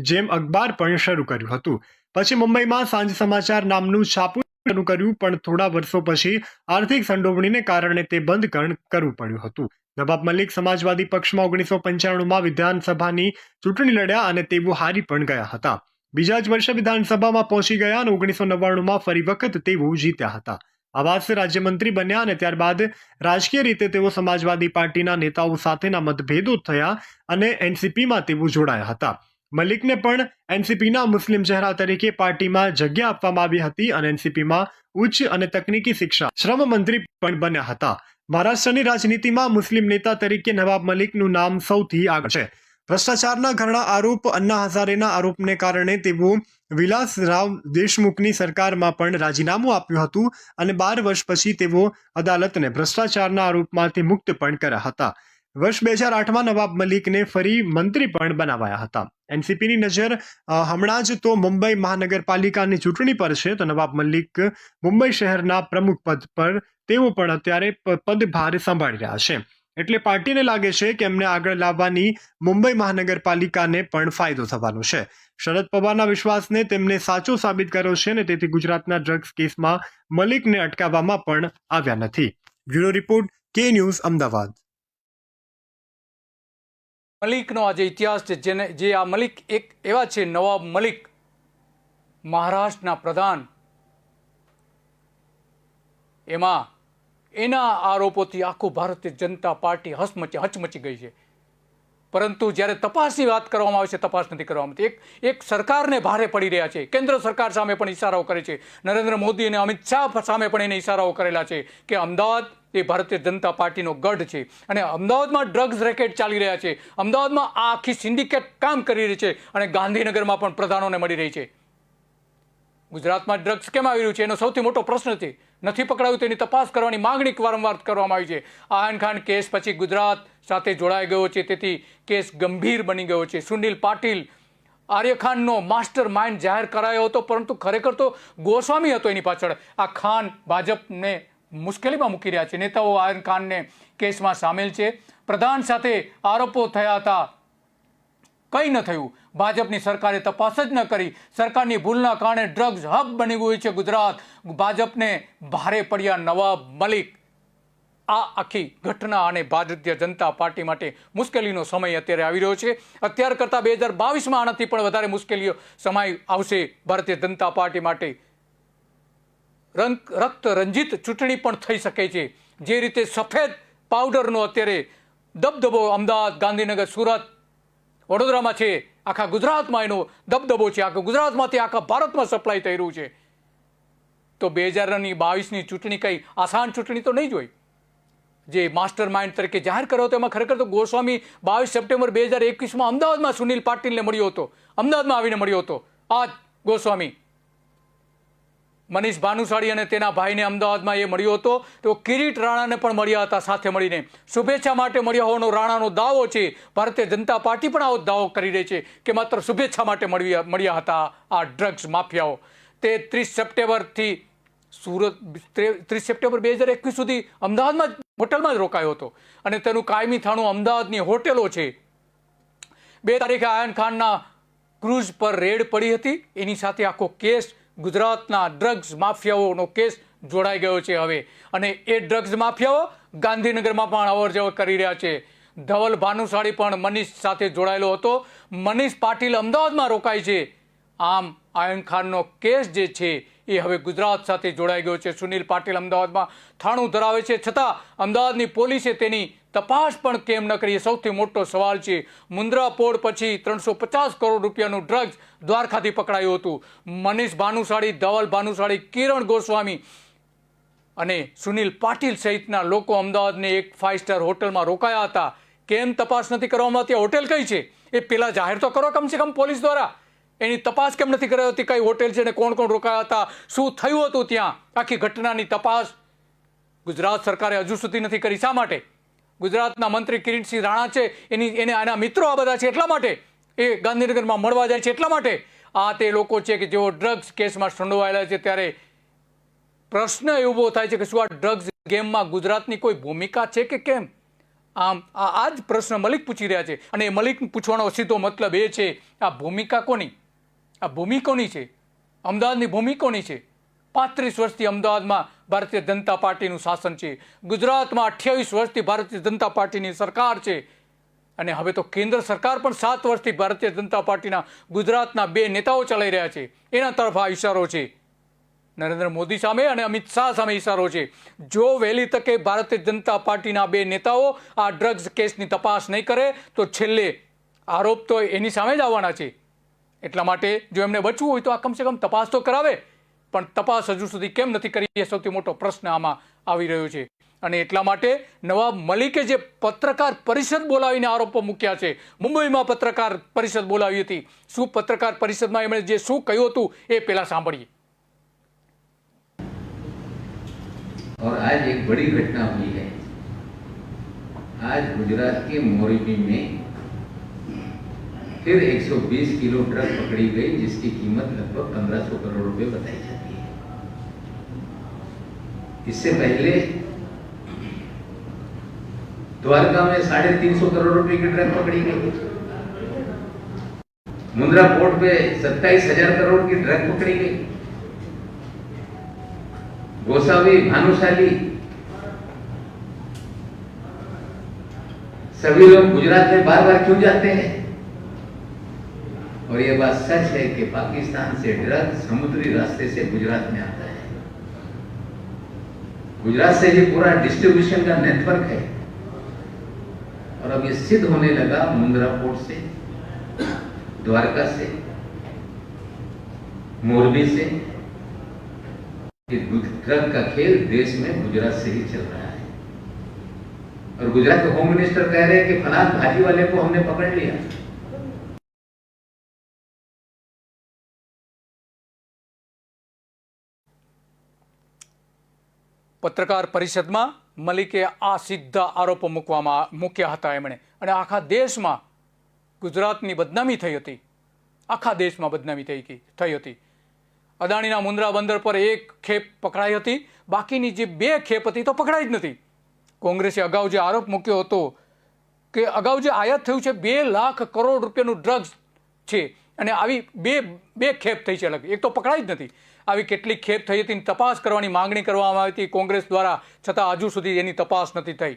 જેમ અખબાર પણ શરૂ કર્યું હતું. પછી મુંબઈમાં સાંજ સમાચાર નામનું છાપું શરૂ કર્યું, પણ થોડા વર્ષો પછી આર્થિક સંડોવણીને કારણે તે બંધ કરવું પડ્યું હતું. નવાબ મલિક સમાજવાદી પક્ષમાં 1995માં વિધાનસભાની ચૂંટણી લડ્યા અને તેઓ હારી પણ ગયા હતા. બીજા જ વર્ષે વિધાનસભામાં પહોંચી ગયા અને 1999માં ફરી વખત તેઓ જીત્યા હતા. આવાસ રાજ્યમંત્રી બન્યા અને ત્યારબાદ રાજકીય રીતે તેઓ સમાજવાદી પાર્ટીના નેતાઓ સાથેના મતભેદો થયા અને NCPમાં તેઓ જોડાયા હતા. મલિકને પણ NCPના મુસ્લિમ ચહેરા તરીકે પાર્ટીમાં જગ્યા આપવામાં આવી હતી અને NCPમાં ઉચ્ચ અને તકનીકી શિક્ષા શ્રમ મંત્રી પણ બન્યા હતા. મહારાષ્ટ્રની રાજનીતિમાં મુસ્લિમ નેતા તરીકે નવાબ મલિકનું નામ સૌથી આગળ છે. ભ્રષ્ટાચારના ઘણા આરોપ, અન્ના હઝારેના આરોપને કારણે તેઓ વિલાસરાવ દેશમુખની સરકારમાં પણ રાજીનામું આપ્યું હતું અને 12 વર્ષ પછી તેઓ અદાલતને ભ્રષ્ટાચારના આરોપમાંથી મુક્ત પણ કર્યા હતા. વર્ષ 2008માં નવાબ મલિકને ફરી મંત્રી પણ બનાવાયા હતા. NCPની નજર હમણાં જ તો મુંબઈ મહાનગરપાલિકાની ચૂંટણી પર છે, તો નવાબ મલિક મુંબઈ શહેરના પ્રમુખ પદ પર તેઓ પણ અત્યારે પદભાર સંભાળી રહ્યા છે. એટલે પાર્ટીને લાગે છે કે એમને આગળ લાવવાની મુંબઈ મહાનગરપાલિકાને પણ ફાયદો થવાનો છે. શરદ પવારના વિશ્વાસને તેમને સાચો સાબિત કર્યો છે અને તેથી ગુજરાતના ડ્રગ્સ કેસમાં મલિકને અટકાવવામાં પણ આવ્યા નથી. Bureau report, K news, Ahmedabad. મલિકનો આજે ઇતિહાસ છે, જે આ મલિક એક એવા છે, નવાબ મલિક મહારાષ્ટ્રના પ્રધાન, એમાં એના આરોપોથી આખું ભારતીય જનતા પાર્ટી હચમચી ગઈ છે. પરંતુ જ્યારે તપાસની વાત કરવામાં આવે છે, તપાસ નથી કરવામાં આવતી. એક સરકારને ભારે પડી રહ્યા છે. કેન્દ્ર સરકાર સામે પણ ઇશારાઓ કરે છે. નરેન્દ્ર મોદી અને અમિત શાહ સામે પણ એને ઇશારાઓ કરેલા છે કે અમદાવાદ એ ભારતીય જનતા પાર્ટીનો ગઢ છે અને અમદાવાદમાં ડ્રગ્સ રેકેટ ચાલી રહ્યા છે. અમદાવાદમાં આ આખી સિન્ડિકેટ કામ કરી રહી છે અને ગાંધીનગરમાં પણ પ્રધાનોને મળી રહી છે. ગુજરાતમાં ડ્રગ્સ કેમ આવી રહ્યું છે એનો સૌથી મોટો પ્રશ્ન છે. નથી પકડાયું તેની તપાસ કરવાની માંગણી વારંવાર કરવામાં આવી છે. આયન ખાન કેસ પછી ગુજરાત સાથે જોડાઈ ગયો છે, તેથી કેસ ગંભીર બની ગયો છે. સુનિલ પાટીલ આર્ય ખાનનો માસ્ટર માઇન્ડ જાહેર કરાયો હતો, પરંતુ ખરેખર તો ગોસ્વામી હતો એની પાછળ. આ ખાન ભાજપને મુશ્કેલીમાં મૂકી રહ્યા છે. નેતાઓ આયન ખાનને કેસમાં સામેલ છે. પ્રધાન સાથે આરોપો થયા હતા, કંઈ ન થયું. ભાજપની સરકારે તપાસ જ ન કરી. સરકારની ભૂલના કારણે ડ્રગ્સ હબ બની ગયું છે ગુજરાત. ભાજપને ભારે પડ્યા નવાબ મલિક. આ આખી ઘટના અને ભારતીય જનતા પાર્ટી માટે મુશ્કેલીનો સમય અત્યારે આવી રહ્યો છે. અત્યાર કરતાં 2022માં આનાથી પણ વધારે મુશ્કેલીઓ સમય આવશે ભારતીય જનતા પાર્ટી માટે. રક્ત રંજિત ચૂંટણી પણ થઈ શકે છે. જે રીતે સફેદ પાવડરનો અત્યારે દબદબો અમદાવાદ, ગાંધીનગર, સુરત, વડોદરામાં છે, આખા ગુજરાતમાં એનો દબદબો છે, આખા ગુજરાતમાંથી આખા ભારતમાં સપ્લાય થઈ રહ્યું છે. તો 2022ની ચૂંટણી કંઈ આસાન ચૂંટણી તો નહીં જ હોય. જે માસ્ટર માઇન્ડ તરીકે જાહેર કર્યો હતો એમાં ખરેખર તો ગોસ્વામી 22 સપ્ટેમ્બર 2021માં અમદાવાદમાં સુનિલ પાટીલને મળ્યો હતો, અમદાવાદમાં આવીને મળ્યો હતો. આ જ ગોસ્વામી મનીષ ભાનુશાળી અને તેના ભાઈને અમદાવાદમાં એ મળ્યો હતો. તો કિરીટ રાણાને પણ મળ્યા હતા, સાથે મળીને શુભેચ્છા માટે મળ્યા હોવાનો રાણાનો દાવો છે. ભારતીય જનતા પાર્ટી પણ આવો દાવો કરી રહી છે કે માત્ર શુભેચ્છા માટે મળ્યા હતા આ ડ્રગ્સ માફિયાઓ. તે 30 સપ્ટેમ્બરથી સુરત 30 સપ્ટેમ્બર 2021 સુધી અમદાવાદમાં હોટલમાં જ રોકાયો હતો અને તેનું કાયમી થાણું અમદાવાદની હોટેલો છે. 2 તારીખે આયન ખાનના ક્રૂઝ પર રેડ પડી હતી. એની સાથે આખો કેસ ગુજરાતના ડ્રગ્સ માફિયાઓનો કેસ જોડાઈ ગયો છે હવે. અને એ ડ્રગ્સ માફિયાઓ ગાંધીનગરમાં પણ અવર જવર કરી રહ્યા છે. ધવલ ભાનુશાળી પણ મનીષ સાથે જોડાયેલો હતો. મનીષ પાટીલ અમદાવાદમાં રોકાય છે. આમ આયન ખાનનો કેસ જે છે એ હવે ગુજરાત સાથે જોડાઈ ગયો છે. સુનિલ પાટીલ અમદાવાદમાં થાણું ધરાવે છે, છતાં અમદાવાદની પોલીસે તેની તપાસ પણ કેમ ન કરી, એ સૌથી મોટો સવાલ છે. મુન્દ્રા પોળ પછી 350 કરોડ રૂપિયાનું ડ્રગ્સ દ્વારકાથી પકડાયું હતું. મનીષ ભાનુશાળી, ધવલ ભાનુશાળી, કિરણ ગોસ્વામી અને સુનિલ પાટીલ સહિતના લોકો અમદાવાદની એક 5 સ્ટાર હોટલમાં રોકાયા હતા. કેમ તપાસ નથી કરવામાં આવતી? હોટેલ કઈ છે એ પહેલાં જાહેર તો કરો કમસે કમ પોલીસ દ્વારા. એની તપાસ કેમ નથી કરાઈ હોતી? કઈ હોટેલ છે ને કોણ કોણ રોકાયા હતા, શું થયું હતું ત્યાં? આખી ઘટનાની તપાસ ગુજરાત સરકારે હજુ સુધી નથી કરી. શા માટે? ગુજરાતના મંત્રી કિરીટસિંહ રાણા છે, એને આના મિત્રો આ બધા છે એટલા માટે એ ગાંધીનગરમાં મળવા જાય છે એટલા માટે. આ તે લોકો છે કે જેઓ ડ્રગ્સ કેસમાં સંડોવાયેલા છે. ત્યારે પ્રશ્ન એ ઊભો થાય છે કે શું આ ડ્રગ્સ ગેમમાં ગુજરાતની કોઈ ભૂમિકા છે કે કેમ? આમ આ જ પ્રશ્ન મલિક પૂછી રહ્યા છે. અને એ મલિક પૂછવાનો સીધો મતલબ એ છે, આ ભૂમિકા કોની? આ ભૂમિ કોની છે? અમદાવાદની ભૂમિ કોની છે? 35 વર્ષથી અમદાવાદમાં ભારતીય જનતા પાર્ટીનું શાસન છે. ગુજરાતમાં 28 વર્ષથી ભારતીય જનતા પાર્ટીની સરકાર છે. અને હવે તો કેન્દ્ર સરકાર પણ 7 વર્ષથી ભારતીય જનતા પાર્ટીના ગુજરાતના 2 નેતાઓ ચલાવી રહ્યા છે. એના તરફ આ ઇશારો છે. નરેન્દ્ર મોદી સામે અને અમિત શાહ સામે ઇશારો છે. જો વહેલી તકે ભારતીય જનતા પાર્ટીના 2 નેતાઓ આ ડ્રગ્સ કેસની તપાસ નહીં કરે તો છેલ્લે આરોપ તો એની સામે જ આવવાના છે. એટલા માટે જો એમને બચવું હોય તો આ કમસે કમ તપાસ તો કરાવે. પણ તપાસ હજુ સુધી કેમ નથી કરી એ સૌથી મોટો પ્રશ્ન આમાં આવી રહ્યો છે. અને એટલા માટે નવાબ મલિકે જે પત્રકાર પરિષદ બોલાવીને આરોપો મૂક્યા છે, મુંબઈમાં પત્રકાર પરિષદ બોલાવી હતી, શું પત્રકાર પરિષદમાં એમણે જે શું કહ્યું હતું એ પહેલા સાંભળીએ. और आज एक बड़ी घटना हुई है. आज गुजरात के मोरबी में फिर 120 किलो ट्रक पकड़ी गई, जिसकी कीमत लगभग 1500 करोड़ रुपए बताई जाती है. इससे पहले द्वारका में 350 करोड़ रुपए की ट्रक पकड़ी गई. मुंद्रा पोर्ट पे 27,000 करोड़ की ट्रक पकड़ी गई. गोसावी, भानुशाली, सभी लोग गुजरात में बार बार क्यों जाते हैं? और ये बात सच है कि पाकिस्तान से ड्रग समुद्री रास्ते से गुजरात में आता है. गुजरात से ये पूरा डिस्ट्रीब्यूशन का नेटवर्क है. और अब ये सिद्ध होने लगा मुंद्रा पोर्ट से, द्वारका से, मोरबी से. ये ड्रग का खेल देश में गुजरात से ही चल रहा है. और गुजरात के होम मिनिस्टर कह रहे हैं कि फलान भाजी वाले को हमने पकड़ लिया. પત્રકાર પરિષદમાં મલિકે આ સીધા આરોપો મૂક્યા હતા એમણે. અને આખા દેશમાં ગુજરાતની બદનામી થઈ હતી. આખા દેશમાં બદનામી થઈ હતી. અદાણીના મુન્દ્રા બંદર પર એક ખેપ પકડાઈ હતી, બાકીની જે 2 ખેપ હતી તો પકડાઈ જ નથી. કોંગ્રેસે અગાઉ જે આરોપ મૂક્યો હતો કે અગાઉ જે આયાત થયું છે 2 લાખ કરોડ રૂપિયાનું ડ્રગ્સ છે અને આવી બે ખેપ થઈ છે અલગ, એક તો પકડાઈ જ નથી. આવી કેટલીક ખેપ થઈ હતી, તપાસ કરવાની માંગણી કરવામાં આવી હતી કોંગ્રેસ દ્વારા, છતાં હજુ સુધી એની તપાસ નથી થઈ.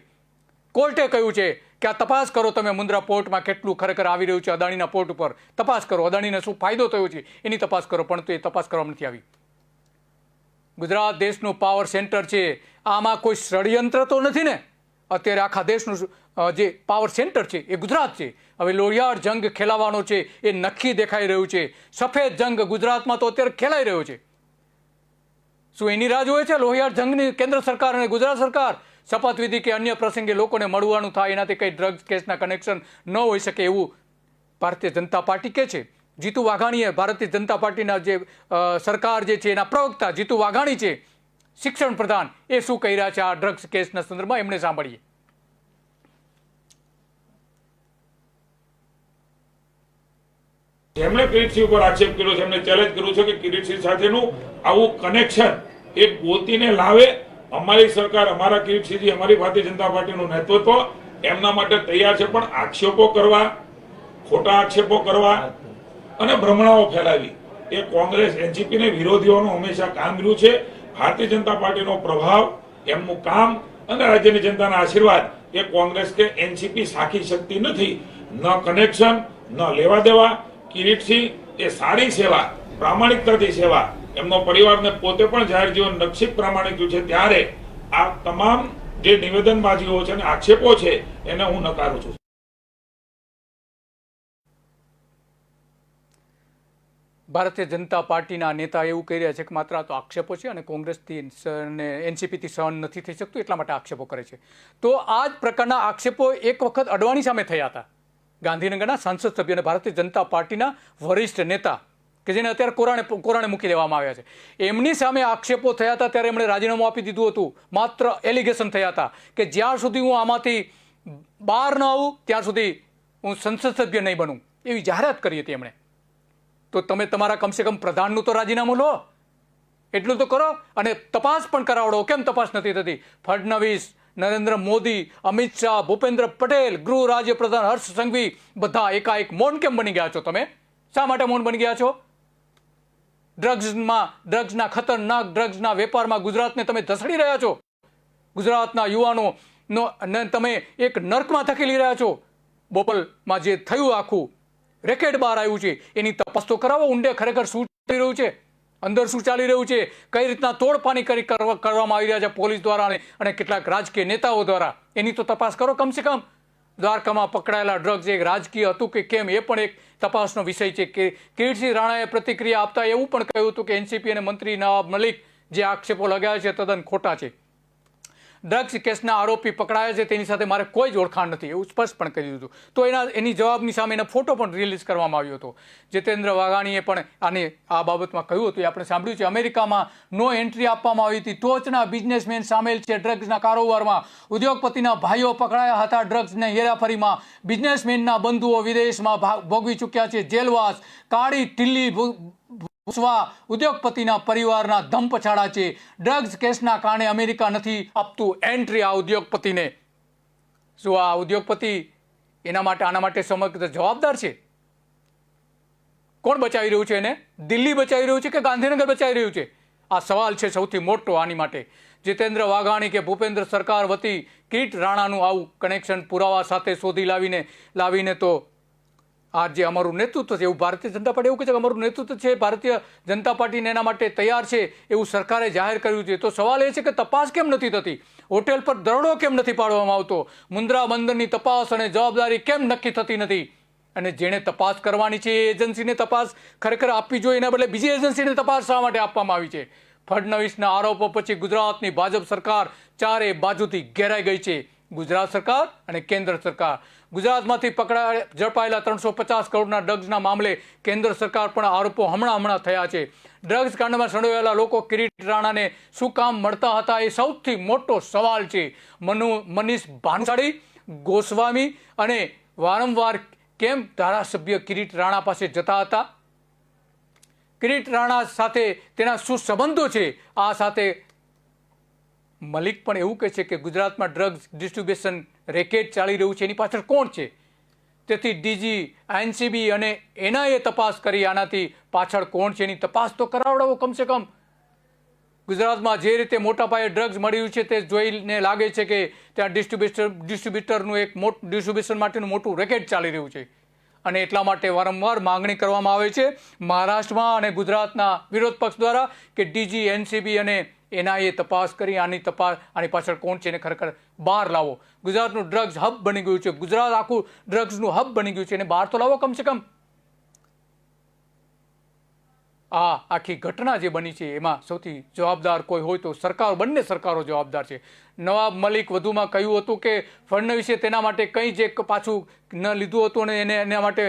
કોર્ટે કહ્યું છે કે આ તપાસ કરો તમે, મુન્દ્રા પોર્ટમાં કેટલું ખરેખર આવી રહ્યું છે અદાણીના પોર્ટ ઉપર, તપાસ કરો, અદાણીને શું ફાયદો થયો છે એની તપાસ કરો. પણ તો એ તપાસ કરવામાં નથી આવી. ગુજરાત દેશનું પાવર સેન્ટર છે, આમાં કોઈ ષડયંત્ર તો નથી ને? અત્યારે આખા દેશનું જે પાવર સેન્ટર છે એ ગુજરાત છે. હવે લોહિયાળ જંગ ખેલાવાનો છે એ નક્કી દેખાઈ રહ્યું છે. સફેદ જંગ ગુજરાતમાં તો અત્યારે ખેલાઈ રહ્યો છે. શું એની રાહ જોવે છે લોહિયાળ જંગની કેન્દ્ર સરકાર અને ગુજરાત સરકાર? શપથવિધિ કે અન્ય પ્રસંગે લોકોને મળવાનું થાય, એનાથી કંઈ ડ્રગ્સ કેસના કનેક્શન ન હોઈ શકે એવું ભારતીય જનતા પાર્ટી કહે છે. જીતુ વાઘાણીએ, ભારતીય જનતા પાર્ટીના જે સરકાર જે છે એના પ્રવક્તા જીતુ વાઘાણી છે, શિક્ષણ પ્રધાન, એ શું કહી રહ્યા છે આ ડ્રગ્સ કેસના સંદર્ભમાં, એમને સાંભળીએ. એમણે કિરીટસિંહ ઉપર આક્ષેપ કર્યો છે, એમણે ચેલેન્જ કર્યું છે કે કિરીટસિંહ સાથેનું આવું કનેક્શન એ ગોતીને લાવે. અમારી સરકાર, અમારા કિરીટસિંહજી, અમારી ભારતીય જનતા પાર્ટીનું નેતૃત્વ એમના માટે તૈયાર છે, પણ આક્ષેપો કરવા, ખોટા આક્ષેપો કરવા અને ભ્રમણાઓ ફેલાવી એ કોંગ્રેસ એનસીપીને વિરોધીઓનું હંમેશા કામ રહ્યું છે. ભારતીય જનતા પાર્ટીનો પ્રભાવ, એમનું કામ અને રાજ્યની જનતાના આશીર્વાદ એ કોંગ્રેસ કે એનસીપી સાખી શકતી નથી. ન કનેક્શન, ન લેવા દેવા. કિરીટસિંહ એ સારી સેવા, પ્રામાણિકતાથી સેવા, એમનો પરિવારને પોતે પણ જાહેર જીવન નક્ષિક પ્રામાણિક છે, ત્યારે આ તમામ જે નિવેદનબાજીઓ છે અને આક્ષેપો છે એને હું નકારું છું. ભારતીય જનતા પાર્ટીના નેતા એવું કહી રહ્યા છે કે માત્ર આ તો આક્ષેપો છે અને કોંગ્રેસથી અને એનસીપીથી સહન નથી થઈ શકતું, એટલા માટે આક્ષેપો કરે છે. તો આ જ પ્રકારના આક્ષેપો એક વખત અડવાણી સામે થયા હતા. ગાંધીનગરના સંસદ સભ્ય અને ભારતીય જનતા પાર્ટીના વરિષ્ઠ નેતા કે જેને અત્યારે કોરાણે મૂકી દેવામાં આવ્યા છે, એમની સામે આક્ષેપો થયા હતા ત્યારે એમણે રાજીનામું આપી દીધું હતું. માત્ર એલિગેશન થયા હતા કે જ્યાં સુધી હું આમાંથી બહાર ન આવું ત્યાં સુધી હું સંસદ સભ્ય નહીં બનું, એવી જાહેરાત કરી હતી એમણે. તો તમે તમારા કમસે કમ પ્રધાનનું તો રાજીનામું લો, એટલું તો કરો, અને તપાસ પણ કરાવડો. કેમ તપાસ નથી થતી? ફડણવીસ, નરેન્દ્ર મોદી, અમિત શાહ, ભૂપેન્દ્ર પટેલ, ગૃહ રાજ્ય પ્રધાન હર્ષ સંઘવી બધા એકાએક મૌન કેમ બની ગયા છો તમે? શા માટે મૌન બની ગયા છો? ડ્રગ્સના ખતરનાક ડ્રગ્સના વેપારમાં ગુજરાતને તમે ધસડી રહ્યા છો. ગુજરાતના યુવાનોનો તમે એક નર્કમાં ધકેલી રહ્યા છો. બોપલમાં જે થયું આખું રેકેટ બહાર આવ્યું છે એની તપાસ તો કરાવો. ઊંડે ખરેખર શું ચાલી રહ્યું છે, અંદર શું ચાલી રહ્યું છે, કઈ રીતના તોડપાણી કરવામાં આવી રહ્યા છે પોલીસ દ્વારા અને કેટલાક રાજકીય નેતાઓ દ્વારા, એની તો તપાસ કરો કમસે કમ. દ્વારકામાં પકડાયેલા ડ્રગ્સ એક રાજકીય હતું કે કેમ, એ પણ એક તપાસનો વિષય છે. કે કિરીટસિંહ રાણાએ પ્રતિક્રિયા આપતા એવું પણ કહ્યું હતું કે એનસીપી અને મંત્રી નવાબ મલિક જે આક્ષેપો લગાવ્યા છે તદ્દન ખોટા છે. ડ્રગ્સ કેસના આરોપી પકડાયા છે તેની સાથે મારે કોઈ જ ઓળખાણ નથી, એવું સ્પષ્ટ પણ કહી દીધું. તો એની જવાબની સામે એનો ફોટો પણ રિલીઝ કરવામાં આવ્યો હતો. જીતેન્દ્ર વાઘાણીએ પણ આ બાબતમાં કહ્યું હતું, આપણે સાંભળ્યું છે. અમેરિકામાં નો એન્ટ્રી આપવામાં આવી હતી. ટોચના બિઝનેસમેન સામેલ છે ડ્રગ્સના કારોબારમાં. ઉદ્યોગપતિના ભાઈઓ પકડાયા હતા ડ્રગ્સને હેરાફેરીમાં. બિઝનેસમેનના બંધુઓ વિદેશમાં ભોગવી ચૂક્યા છે જેલવાસ. કાળી ટીલ્લી ઉદ્યોગપતિના પરિવારના ધમપછાડા છે. ડ્રગ્સ કેસના કારણે અમેરિકા નથી આપતું એન્ટ્રી આ ઉદ્યોગપતિને. શું આ ઉદ્યોગપતિ આના માટે સમગ્ર જવાબદાર છે? કોણ બચાવી રહ્યું છે એને? દિલ્હી બચાવી રહ્યું છે કે ગાંધીનગર બચાવી રહ્યું છે? આ સવાલ છે સૌથી મોટો આની માટે. જીતેન્દ્ર વાઘાણી કે ભૂપેન્દ્ર સરકાર વતી કિરીટ રાણાનું આવું કનેક્શન પુરાવા સાથે શોધી લાવીને તો આ જે અમારું નેતૃત્વ છે, એવું ભારતીય જનતા પાર્ટી એવું કહે છે કે અમારું નેતૃત્વ છે ભારતીય જનતા પાર્ટીને એના માટે તૈયાર છે એવું સરકારે જાહેર કર્યું છે. તો સવાલ એ છે કે તપાસ કેમ નથી થતી? હોટેલ પર દરોડો કેમ નથી પાડવામાં આવતો? મુન્દ્રા બંદરની તપાસ અને જવાબદારી કેમ નક્કી થતી નથી? અને જેણે તપાસ કરવાની છે એ એજન્સીને તપાસ ખરેખર આપવી જોઈએ, એના બદલે બીજી એજન્સીને તપાસ શા માટે આપવામાં આવી છે? ફડણવીસના આરોપો પછી ગુજરાતની ભાજપ સરકાર ચારે બાજુથી ઘેરાઈ ગઈ છે. ગુજરાત સરકાર અને કેન્દ્ર સરકાર. ગુજરાતમાંથી ઝડપાયેલા 350 કરોડના ડ્રગ્સના મામલે કેન્દ્ર સરકાર પણ આરોપો હમણાં થયા છે. ડ્રગ્સ કાંડમાં સંડોવાયેલા લોકો કિરીટ રાણાને શું કામ મળતા હતા એ સૌથી મોટો સવાલ છે. મનીષ ભાનુશાળી, ગોસ્વામી અને વારંવાર કેમ ધારાસભ્ય કિરીટ રાણા પાસે જતા હતા? કિરીટ રાણા સાથે તેના શું સંબંધો છે? આ સાથે મલિક પણ એવું કહે છે કે ગુજરાતમાં ડ્રગ્સ ડિસ્ટ્રીબ્યુશન રેકેટ ચાલી રહ્યું છે, એની પાછળ કોણ છે? તેથી ડીજી, એનસીબી અને એનઆઈએ તપાસ કરી આનાથી પાછળ કોણ છે એની તપાસ તો કરાવડાવો કમસે કમ. ગુજરાતમાં જે રીતે મોટા પાયે ડ્રગ્સ મળી રહ્યું છે તે જોઈને લાગે છે કે ત્યાં ડિસ્ટ્રીબ્યુટરનું ડિસ્ટ્રીબ્યુશન માટેનું મોટું રેકેટ ચાલી રહ્યું છે. અને એટલા માટે વારંવાર માંગણી કરવામાં આવે છે મહારાષ્ટ્રમાં અને ગુજરાતના વિરોધ પક્ષ દ્વારા કે ડીજી, એનસીબી અને એનઆઈએ તપાસ કરી આની પાછળ કોણ છે એને ખરેખર બહાર લાવો. ગુજરાતનું ડ્રગ્સ હબ બની ગયું છે, ગુજરાત આખું ડ્રગ્સનું હબ બની ગયું છે, એને બહાર તો લાવો કમસે કમ. આ આખી ઘટના જે બની છે એમાં સૌથી જવાબદાર કોઈ હોય તો સરકાર, બંને સરકારો જવાબદાર છે. નવાબ મલિક વધુમાં કહ્યું હતું કે ફડણવીસે તેના માટે કંઈ જ એક પાછું ન લીધું હતું અને એના માટે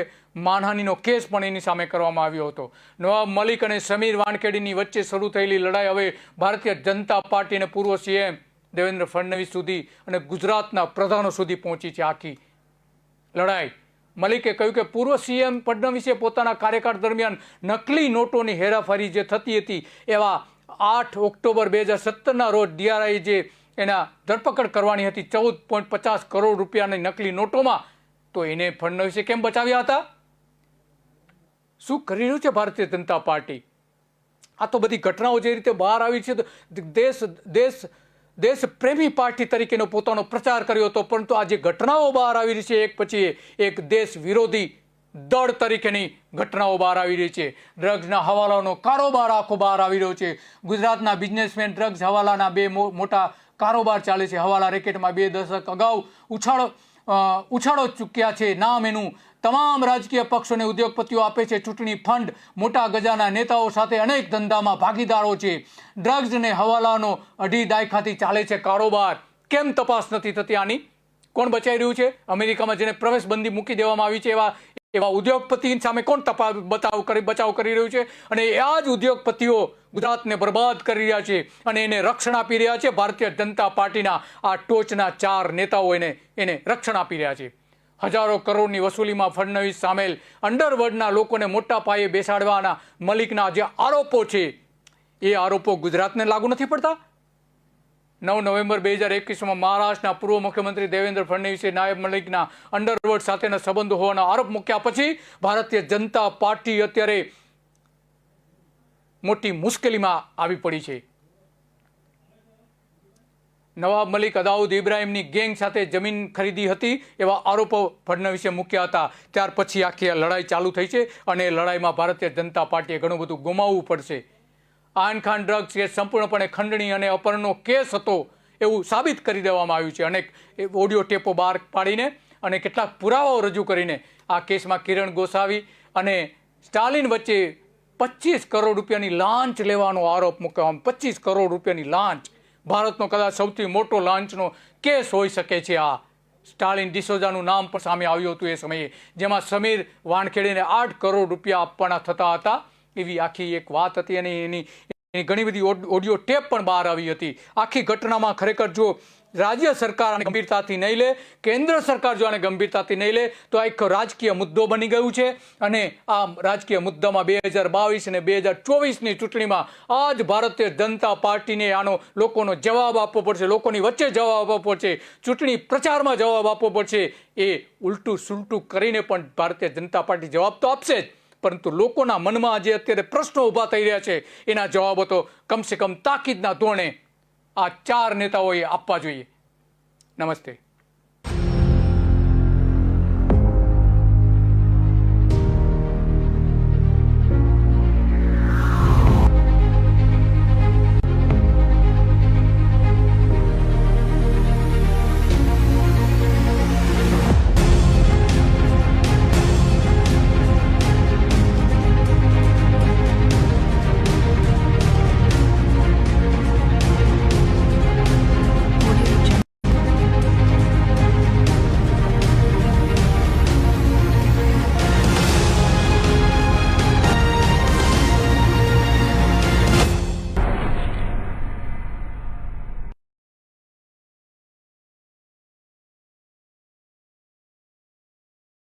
માનહાનિનો કેસ પણ એની સામે કરવામાં આવ્યો હતો. નવાબ મલિક અને સમીર વાનખેડીની વચ્ચે શરૂ થયેલી લડાઈ હવે ભારતીય જનતા પાર્ટી અને પૂર્વ સીએમ દેવેન્દ્ર ફડણવીસ સુધી અને ગુજરાતના પ્રધાનો સુધી પહોંચી છે આખી લડાઈ. મલિકે કહ્યું કે પૂર્વ સીએમ ફડણવીસે પોતાના કાર્યકાળ દરમિયાન નકલી નોટોની હેરાફેરી જે થતી હતી એવા 8 ઓક્ટોબર 2017ના રોજ DRI જે એના ધરપકડ કરવાની હતી 14.50 કરોડ રૂપિયાની નકલી નોટોમાં, તો એને ફડણવીસે કેમ બચાવ્યા હતા? શું કરી રહ્યું છે ભારતીય જનતા પાર્ટી? આ તો બધી ઘટનાઓ જે રીતે બહાર આવી છે તો દેશ પ્રેમી પાર્ટી તરીકેનો પોતાનો પ્રચાર કર્યો હતો, પરંતુ આ જે ઘટનાઓ બહાર આવી રહી છે એક પછી એક દેશ વિરોધી દળ તરીકેની ઘટનાઓ બહાર આવી રહી છે. ડ્રગ્સના હવાલાનો કારોબાર આખો બહાર આવી રહ્યો છે. ગુજરાતના બિઝનેસમેન ડ્રગ્સ હવાલાના 2 મોટા કારોબાર ચાલે છે. હવાલા રેકેટમાં 2 દશક અગાઉ ઉછાળો ચૂક્યા છે. નામ એનું તમામ રાજકીય પક્ષોને ઉદ્યોગપતિઓ આપે છે ચૂંટણી ફંડ. મોટા ગજાના નેતાઓ સાથે અનેક ધંધામાં ભાગીદારો છે. ડ્રગ્સ અને હવાલાનો 2.5 દાયકાથી ચાલે છે કારોબાર. કેમ તપાસ નથી થતી આની? કોણ બચાવી રહ્યું છે? અમેરિકામાં જેને પ્રવેશબંધી મૂકી દેવામાં આવી છે એવા ઉદ્યોગપતિ સામે કોણ બચાવ કરી રહ્યું છે? અને આ જ ઉદ્યોગપતિઓ ગુજરાતને બરબાદ કરી રહ્યા છે અને એને રક્ષણ આપી રહ્યા છે. ભારતીય જનતા પાર્ટીના આ ટોચના 4 નેતાઓ એને રક્ષણ આપી રહ્યા છે. હજારો કરોડની વસૂલીમાં ફડણવીસ સામેલ અંડરવર્લ્ડના લોકોને મોટા પાયે બેસાડવાના મલિકના જે આરોપો છે એ આરોપો ગુજરાતને લાગુ નથી પડતા. 9 નવેમ્બર 2021માં મહારાષ્ટ્રના પૂર્વ મુખ્યમંત્રી દેવેન્દ્ર ફડણવીસે નાયબ મલિકના અંડરવર્લ્ડ સાથેના સંબંધો હોવાના આરોપ મૂક્યા પછી ભારતીય જનતા પાર્ટી અત્યારે મોટી મુશ્કેલીમાં આવી પડી છે. નવાબ મલિક દાઉદ ઇબ્રાહિમની ગેંગ સાથે જમીન ખરીદી હતી એવા આરોપો ફડણવીસે મૂક્યા હતા. ત્યાર પછી આખી આ લડાઈ ચાલુ થઈ છે અને એ લડાઈમાં ભારતીય જનતા પાર્ટીએ ઘણું બધું ગુમાવવું પડશે. આયન ખાન ડ્રગ્સ કેસ સંપૂર્ણપણે ખંડણી અને અપહરણનો કેસ હતો એવું સાબિત કરી દેવામાં આવ્યું છે. અનેક ઓડિયો ટેપો બહાર પાડીને અને કેટલાક પુરાવાઓ રજૂ કરીને આ કેસમાં કિરણ ગોસાવી અને સ્ટાલિન વચ્ચે 25 કરોડ રૂપિયાની લાંચ લેવાનો આરોપ મૂક્યો. 25 કરોડ રૂપિયાની લાંચ ભારતનો કદાચ સૌથી મોટો લાંચનો કેસ હોઈ શકે છે. આ સ્ટાલિન ડિસોઝાનું નામ પણ સામે આવ્યું હતું એ સમયે, જેમાં સમીર વાનખેડેને 8 કરોડ રૂપિયા આપવાના થતા હતા એવી આખી એક વાત હતી અને એની ઘણી બધી ઓડિયો ટેપ પણ બહાર આવી હતી. આખી ઘટનામાં ખરેખર જો રાજ્ય સરકાર આને ગંભીરતાથી નહીં લે, કેન્દ્ર સરકાર જો આને ગંભીરતાથી નહીં લે તો આ એક રાજકીય મુદ્દો બની ગયું છે અને આ રાજકીય મુદ્દામાં 2022 અને 2024ની ચૂંટણીમાં આ જ ભારતીય જનતા પાર્ટીને આનો લોકોનો જવાબ આપવો પડશે, લોકોની વચ્ચે જવાબ આપવો પડશે, ચૂંટણી પ્રચારમાં જવાબ આપવો પડશે. એ ઉલટું સુલટું કરીને પણ ભારતીય જનતા પાર્ટી જવાબ તો આપશે જ, પરંતુ લોકોના મનમાં જે અત્યારે પ્રશ્નો ઊભા થઈ રહ્યા છે એના જવાબો તો કમસે કમ તાકીદના ધોરણે આ 4 નેતાઓએ આપવા જોઈએ. નમસ્તે.